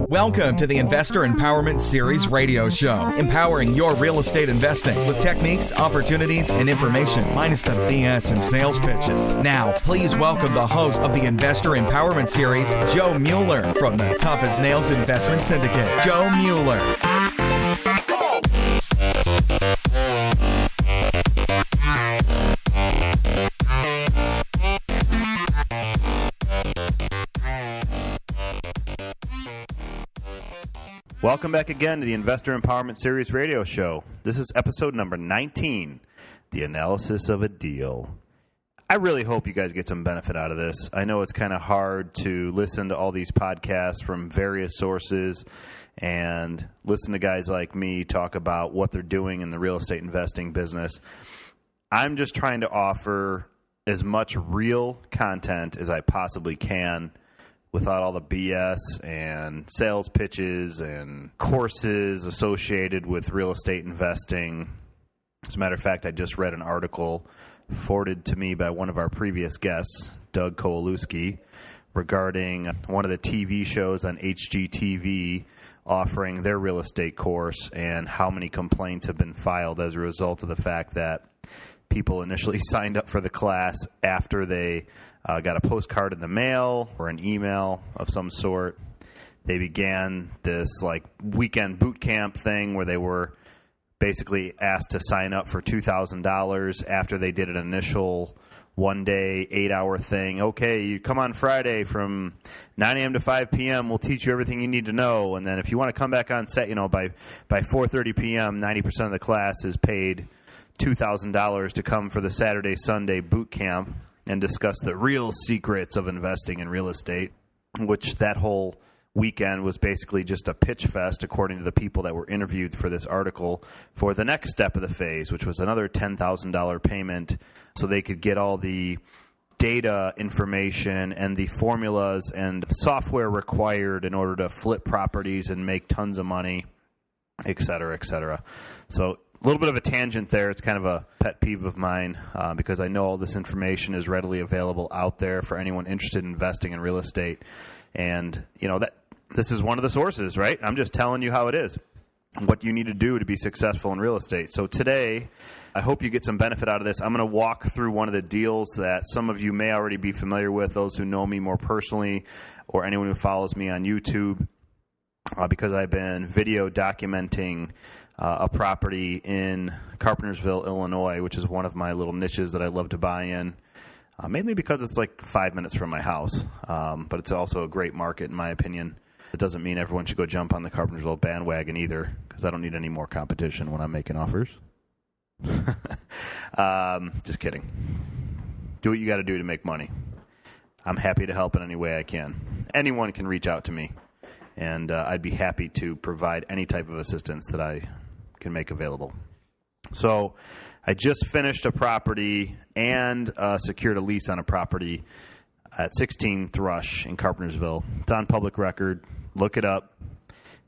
Welcome to the Investor Empowerment Series radio show, empowering your real estate investing with techniques, opportunities, and information, minus the BS and sales pitches. Now, please welcome the host of the Investor Empowerment Series, Joe Mueller, from the Tough as Nails Investment Syndicate. Joe Mueller. Welcome back again to the Investor Empowerment Series radio show. This is episode number 19, the analysis of a deal. I really hope you guys get some benefit out of this. I know it's kind of hard to listen to all these podcasts from various sources and listen to guys like me talk about what they're doing in the real estate investing business. I'm just trying to offer as much real content as I possibly can without all the BS and sales pitches and courses associated with real estate investing. As a matter of fact, I just read an article forwarded to me by one of our previous guests, Doug Kowalewski, regarding one of the TV shows on HGTV offering their real estate course and how many complaints have been filed as a result of the fact that people initially signed up for the class after they got a postcard in the mail or an email of some sort. They began this weekend boot camp thing where they were basically asked to sign up for $2,000 after they did an initial one-day, 8-hour thing. Okay, you come on Friday from 9 a.m. to 5 p.m. We'll teach you everything you need to know. And then if you want to come back on set, by 4:30 p.m., 90% of the class is paid $2,000 to come for the Saturday, Sunday boot camp and discuss the real secrets of investing in real estate, which that whole weekend was basically just a pitch fest, according to the people that were interviewed for this article, for the next step of the phase, which was another $10,000 payment so they could get all the data information and the formulas and software required in order to flip properties and make tons of money, et cetera, et cetera. So a little bit of a tangent there. It's kind of a pet peeve of mine because I know all this information is readily available out there for anyone interested in investing in real estate. And, that this is one of the sources, right? I'm just telling you how it is, what you need to do to be successful in real estate. So today, I hope you get some benefit out of this. I'm going to walk through one of the deals that some of you may already be familiar with, those who know me more personally or anyone who follows me on YouTube, because I've been video documenting a property in Carpentersville, Illinois, which is one of my little niches that I love to buy in, mainly because it's 5 minutes from my house, but it's also a great market in my opinion. It doesn't mean everyone should go jump on the Carpentersville bandwagon either, because I don't need any more competition when I'm making offers. Just kidding. Do what you got to do to make money. I'm happy to help in any way I can. Anyone can reach out to me, and I'd be happy to provide any type of assistance that I can make available. So I just finished a property and secured a lease on a property at 16 Thrush in Carpentersville. It's on public record. Look it up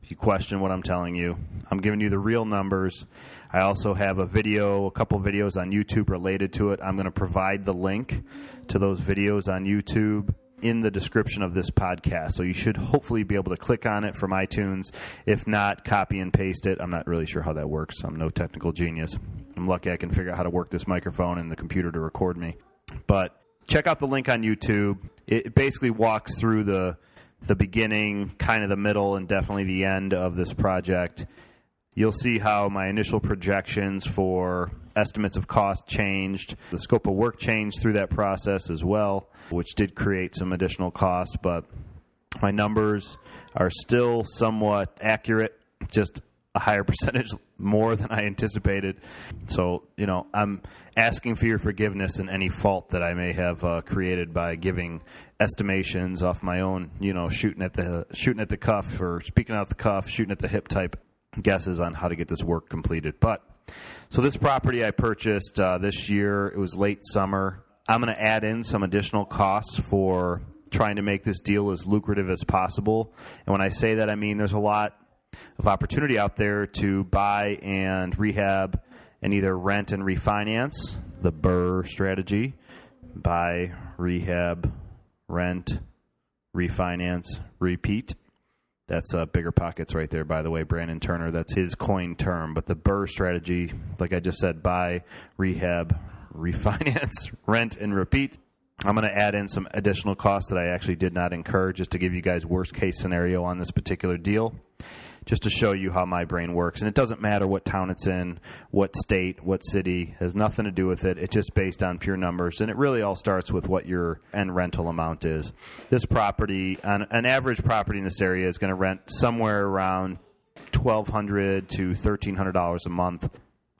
if you question what I'm telling you. I'm giving you the real numbers. I also have a couple videos on YouTube related to it. I'm going to provide the link to those videos on YouTube in the description of this podcast. So you should hopefully be able to click on it from iTunes. If not, copy and paste it. I'm not really sure how that works. I'm no technical genius. I'm lucky I can figure out how to work this microphone and the computer to record me. But check out the link on YouTube. It basically walks through the beginning, kind of the middle, and definitely the end of this project. You'll see how my initial projections for estimates of cost changed. The scope of work changed through that process as well, which did create some additional costs, but my numbers are still somewhat accurate, just a higher percentage more than I anticipated. So, I'm asking for your forgiveness in any fault that I may have created by giving estimations off my own, shooting at the cuff or speaking out the cuff, shooting at the hip type guesses on how to get this work completed. But so this property I purchased this year, it was late summer. I'm going to add in some additional costs for trying to make this deal as lucrative as possible. And when I say that, I mean there's a lot of opportunity out there to buy and rehab and either rent and refinance, the BRRRR strategy, buy, rehab, rent, refinance, repeat. That's Bigger Pockets right there, by the way, Brandon Turner. That's his coined term. But the BRRRR strategy, like I just said, buy, rehab, refinance, rent, and repeat. I'm going to add in some additional costs that I actually did not incur just to give you guys worst case scenario on this particular deal, just to show you how my brain works. And it doesn't matter what town it's in, what state, what city, has nothing to do with it. It's just based on pure numbers. And it really all starts with what your end rental amount is. This property, an average property in this area is going to rent somewhere around $1,200 to $1,300 a month.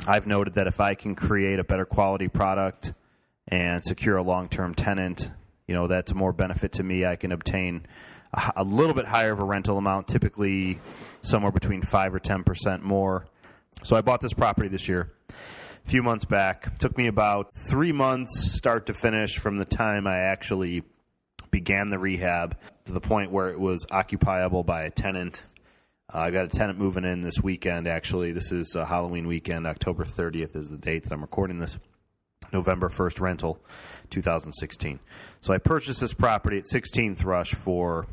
I've noted that if I can create a better quality product and secure a long-term tenant, that's more benefit to me. I can obtain a little bit higher of a rental amount, typically somewhere between 5 or 10% more. So I bought this property this year, a few months back. It took me about 3 months start to finish from the time I actually began the rehab to the point where it was occupiable by a tenant. I got a tenant moving in this weekend, actually. This is Halloween weekend. October 30th is the date that I'm recording this. November 1st rental, 2016. So I purchased this property at 16 Thrush for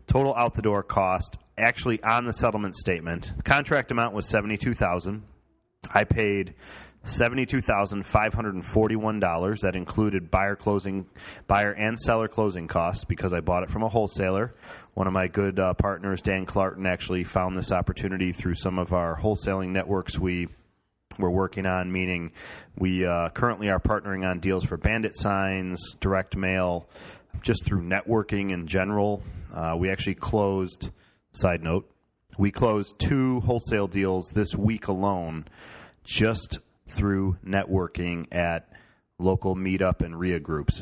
total out-the-door cost, actually on the settlement statement. The contract amount was $72,000. I paid $72,541. That included buyer and seller closing costs because I bought it from a wholesaler. One of my good partners, Dan Clarton, actually found this opportunity through some of our wholesaling networks we're working on, meaning we currently are partnering on deals for bandit signs, direct mail, just through networking in general. We actually closed, side note, we closed 2 wholesale deals this week alone just through networking at local meetup and RIA groups.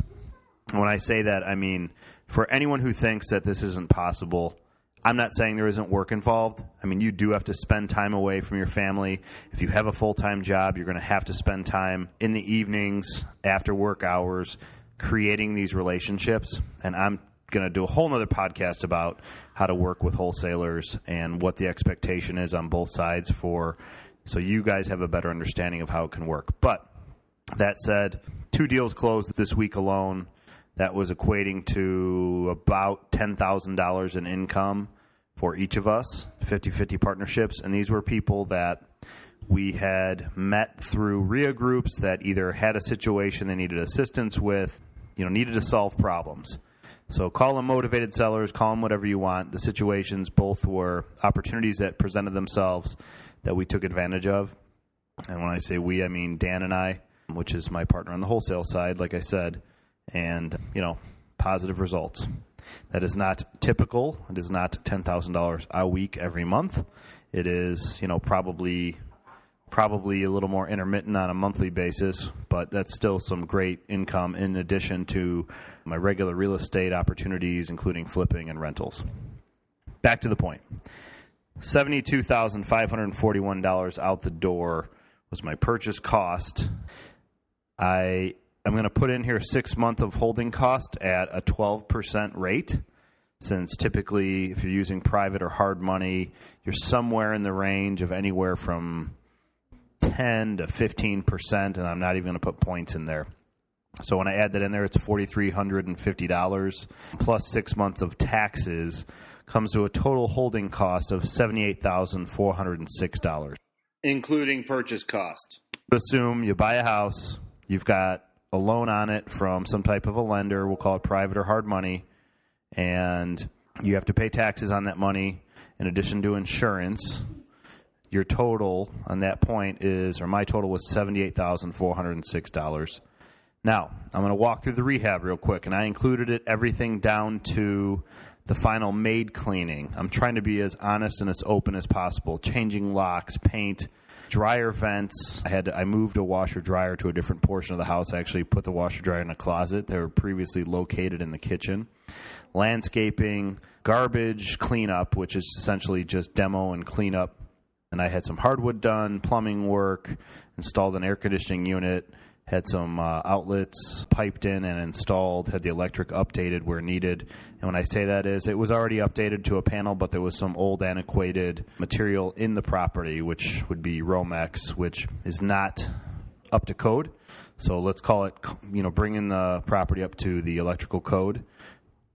When I say that, I mean, for anyone who thinks that this isn't possible, I'm not saying there isn't work involved. I mean, you do have to spend time away from your family. If you have a full-time job, you're going to have to spend time in the evenings, after work hours, creating these relationships. And I'm going to do a whole nother podcast about how to work with wholesalers and what the expectation is on both sides so you guys have a better understanding of how it can work. But that said, 2 deals closed this week alone. That was equating to about $10,000 in income for each of us, 50-50 partnerships. And these were people that we had met through RIA groups that either had a situation they needed assistance with, needed to solve problems. So call them motivated sellers, call them whatever you want. The situations both were opportunities that presented themselves that we took advantage of. And when I say we, I mean Dan and I, which is my partner on the wholesale side, like I said, and, positive results. That is not typical. It is not $10,000 a week every month. It is, probably a little more intermittent on a monthly basis, but that's still some great income in addition to my regular real estate opportunities, including flipping and rentals. Back to the point. $72,541 out the door was my purchase cost. I'm going to put in here 6 months of holding cost at a 12% rate, since typically if you're using private or hard money, you're somewhere in the range of anywhere from 10 to 15%, and I'm not even going to put points in there. So when I add that in there, it's $4,350 plus 6 months of taxes comes to a total holding cost of $78,406. Including purchase cost. Assume you buy a house, you've got a loan on it from some type of a lender, we'll call it private or hard money, and you have to pay taxes on that money in addition to insurance. Your total on that point my total was $78,406. Now, I'm going to walk through the rehab real quick, and I included everything down to the final maid cleaning. I'm trying to be as honest and as open as possible. Changing locks, paint, dryer vents. I moved a washer dryer to a different portion of the house. I actually put the washer dryer in a closet. They were previously located in the kitchen. Landscaping, garbage cleanup, which is essentially just demo and cleanup. And I had some hardwood done, plumbing work, installed an air conditioning unit, had some outlets piped in and installed, had the electric updated where needed. And when I say that is, it was already updated to a panel, but there was some old antiquated material in the property, which would be Romex, which is not up to code. So let's call it, bringing the property up to the electrical code.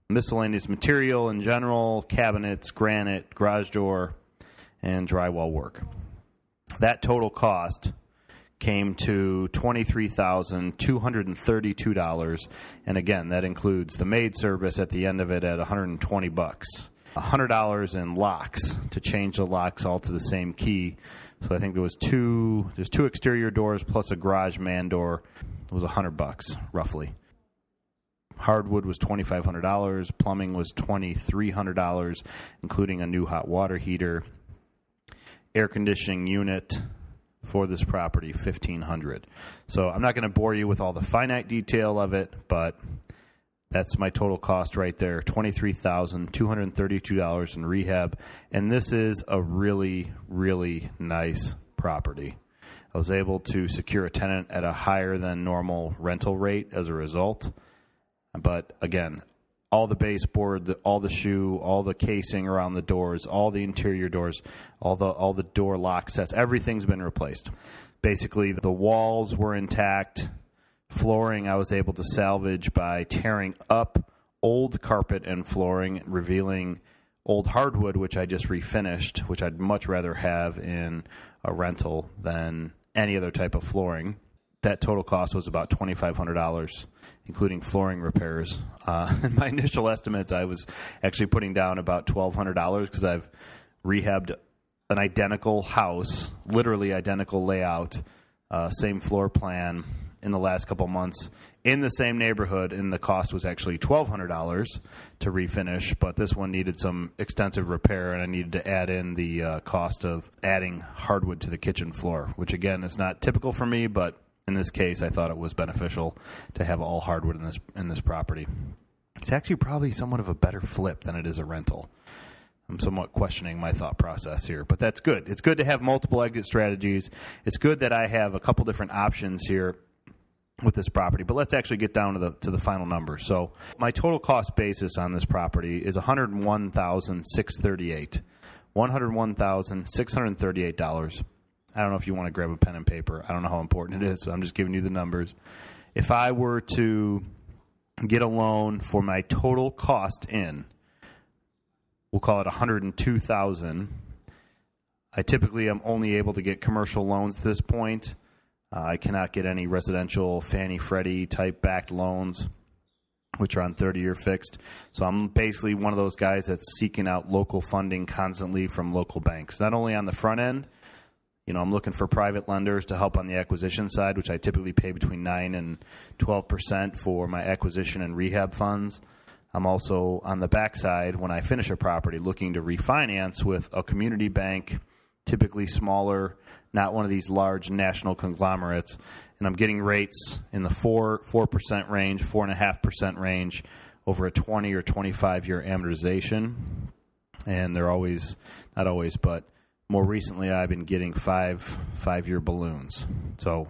Miscellaneous material in general, cabinets, granite, garage door, and drywall work. That total cost came to $23,232, and again, that includes the maid service at the end of it at $120. $100 in locks to change the locks all to the same key. So I think there's two exterior doors plus a garage man door. It was $100 roughly. Hardwood was $2,500. Plumbing was $2,300, including a new hot water heater. Air conditioning unit for this property, $1,500. So I'm not going to bore you with all the finite detail of it, but that's my total cost right there, $23,232 in rehab. And this is a really, really nice property. I was able to secure a tenant at a higher than normal rental rate as a result. But again, all the baseboard, all the shoe, all the casing around the doors, all the interior doors, all the door lock sets, everything's been replaced. Basically, the walls were intact. Flooring I was able to salvage by tearing up old carpet and flooring, revealing old hardwood, which I just refinished, which I'd much rather have in a rental than any other type of flooring. That total cost was about $2,500, including flooring repairs. In my initial estimates, I was actually putting down about $1,200 because I've rehabbed an identical house, literally identical layout, same floor plan in the last couple months in the same neighborhood, and the cost was actually $1,200 to refinish, but this one needed some extensive repair, and I needed to add in the cost of adding hardwood to the kitchen floor, which again is not typical for me, but in this case, I thought it was beneficial to have all hardwood in this property. It's actually probably somewhat of a better flip than it is a rental. I'm somewhat questioning my thought process here, but that's good. It's good to have multiple exit strategies. It's good that I have a couple different options here with this property, but let's actually get down to the final number. So my total cost basis on this property is $101,638. $101,638. I don't know if you want to grab a pen and paper. I don't know how important it is, so I'm just giving you the numbers. If I were to get a loan for my total cost in, we'll call it $102,000. I typically am only able to get commercial loans at this point. I cannot get any residential Fannie Freddie type backed loans, which are on 30-year fixed. So I'm basically one of those guys that's seeking out local funding constantly from local banks. Not only on the front end, I'm looking for private lenders to help on the acquisition side, which I typically pay between 9 and 12% for my acquisition and rehab funds. I'm also on the backside when I finish a property looking to refinance with a community bank, typically smaller, not one of these large national conglomerates. And I'm getting rates in the 4% range, 4.5% range over a 20 or 25-year amortization. And they're always, not always, but more recently I've been getting five-year balloons. So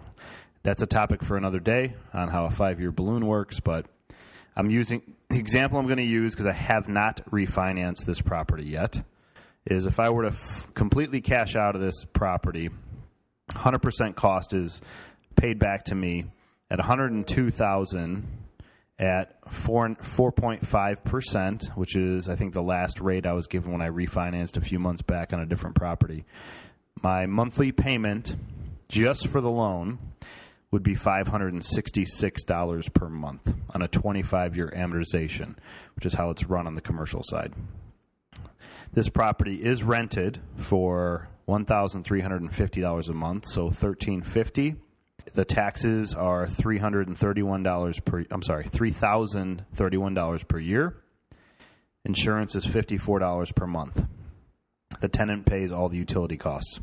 that's a topic for another day on how a 5-year balloon works, but I'm using the example I'm going to use because I have not refinanced this property yet, is if I were to completely cash out of this property, 100% cost is paid back to me at $102,000 at 4.5%, which is, I think, the last rate I was given when I refinanced a few months back on a different property. My monthly payment just for the loan would be $566 per month on a 25-year amortization, which is how it's run on the commercial side. This property is rented for $1,350 a month, so $1,350. The taxes are $3,031 per year. Insurance is $54 per month. The tenant pays all the utility costs.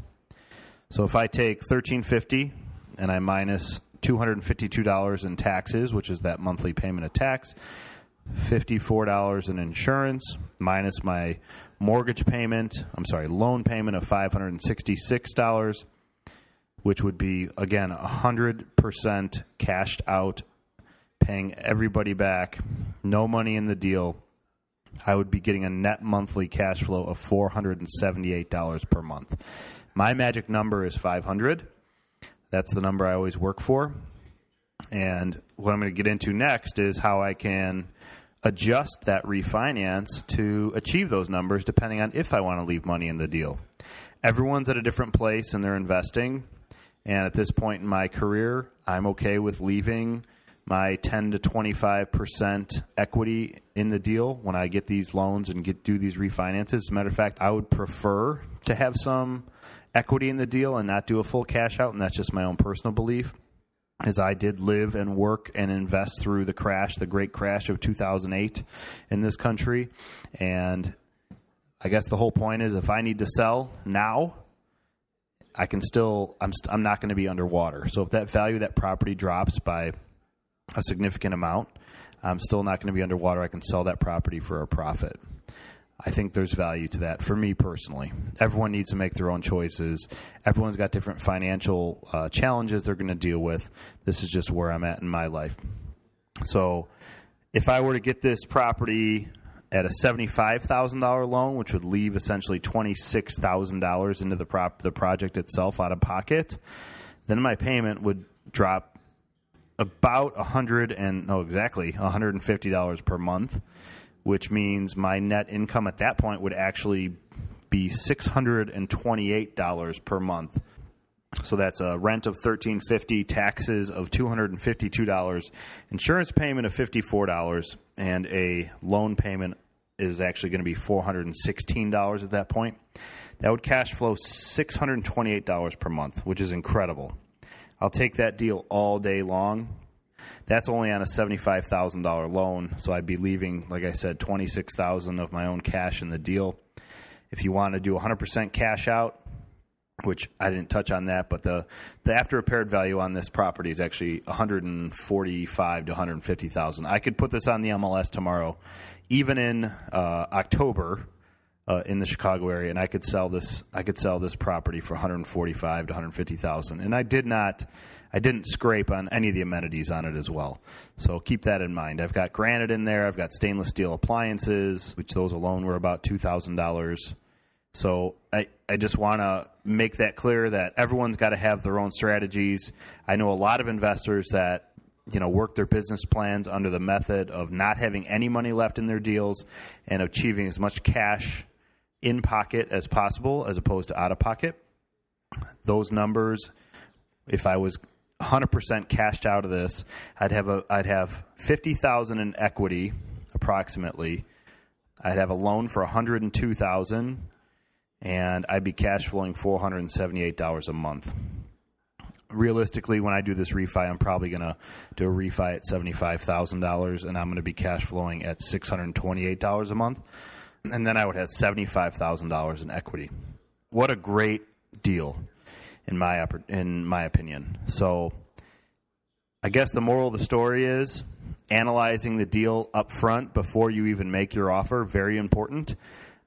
So if I take $1,350 and I minus $252 in taxes, which is that monthly payment of tax, $54 in insurance, minus my mortgage payment, loan payment of $566, which would be, again, 100% cashed out, paying everybody back, no money in the deal. I would be getting a net monthly cash flow of $478 per month. My magic number is $500. That's the number I always work for. And what I'm going to get into next is how I can adjust that refinance to achieve those numbers depending on if I want to leave money in the deal. Everyone's at a different place in their investing. And at this point in my career, I'm okay with leaving my 10 to 25% equity in the deal when I get these loans and do these refinances. As a matter of fact, I would prefer to have some equity in the deal and not do a full cash out, and that's just my own personal belief, as I did live and work and invest through the great crash of 2008 in this country. And I guess the whole point is if I need to sell now, I can still, I'm not going to be underwater. So if that value of that property drops by a significant amount, I'm still not going to be underwater. I can sell that property for a profit. I think there's value to that for me personally. Everyone needs to make their own choices. Everyone's got different financial challenges they're going to deal with. This is just where I'm at in my life. So if I were to get this property at a $75,000 loan, which would leave essentially $26,000 into the project itself out of pocket, then my payment would drop about $150 per month, which means my net income at that point would actually be $628 per month. So that's a rent of $1,350, taxes of $252, insurance payment of $54, and a loan payment is actually going to be $416 at that point. That would cash flow $628 per month, which is incredible. I'll take that deal all day long. That's only on a $75,000 loan, so I'd be leaving, like I said, $26,000 of my own cash in the deal. If you want to do 100% cash out, which I didn't touch on that, but the after repaired value on this property is actually $145,000 to $150,000. I could put this on the MLS tomorrow, even in October, in the Chicago area, and I could sell this property for $145,000 to $150,000. And I didn't scrape on any of the amenities on it as well. So keep that in mind. I've got granite in there. I've got stainless steel appliances, which those alone were about $2,000. So I just want to make that clear that everyone's got to have their own strategies. I know a lot of investors that work their business plans under the method of not having any money left in their deals and achieving as much cash in pocket as possible as opposed to out of pocket. Those numbers, if I was 100% cashed out of this, I'd have $50,000 in equity approximately. I'd have a loan for $102,000, and I'd be cash flowing $478 a month. Realistically, when I do this refi, I'm probably going to do a refi at $75,000, and I'm going to be cash flowing at $628 a month. And then I would have $75,000 in equity. What a great deal, in my opinion. So I guess the moral of the story is analyzing the deal up front before you even make your offer, very important.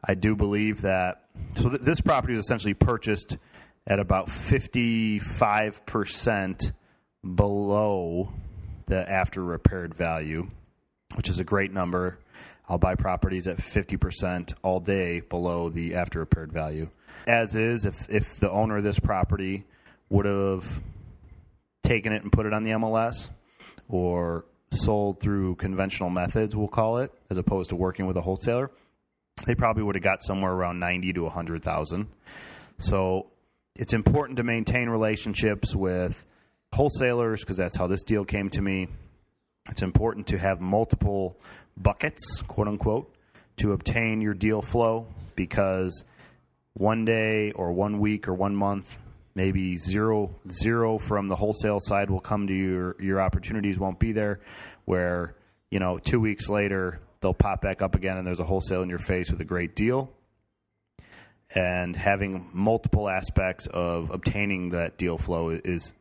I do believe that this property was essentially purchased at about 55% below the after repaired value, which is a great number. I'll buy properties at 50% all day below the after repaired value. As is, if the owner of this property would have taken it and put it on the MLS or sold through conventional methods, we'll call it, as opposed to working with a wholesaler, they probably would have got somewhere around $90,000 to $100,000. So it's important to maintain relationships with wholesalers because that's how this deal came to me. It's important to have multiple buckets, quote unquote, to obtain your deal flow because one day or 1 week or 1 month, maybe zero from the wholesale side will come to your opportunities won't be there, where 2 weeks later they'll pop back up again and there's a wholesale in your face with a great deal. And having multiple aspects of obtaining that deal flow is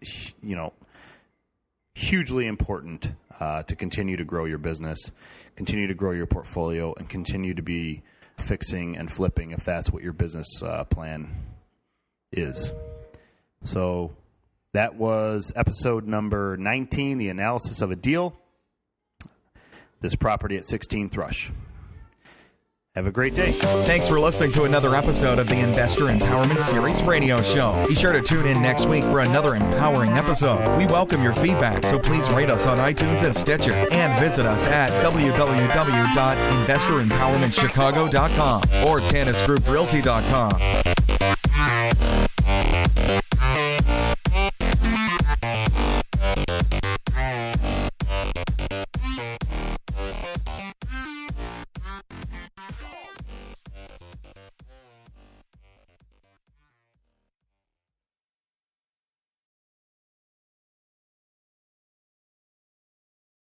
hugely important to continue to grow your business, continue to grow your portfolio, and continue to be fixing and flipping if that's what your business plan is. So that was episode number 19, the analysis of a deal. This property at 16 Thrush. Have a great day. Thanks for listening to another episode of the Investor Empowerment Series radio show. Be sure to tune in next week for another empowering episode. We welcome your feedback, so please rate us on iTunes and Stitcher, and visit us at www.investoремpowermentchicago.com or TanisGroupRealty.com.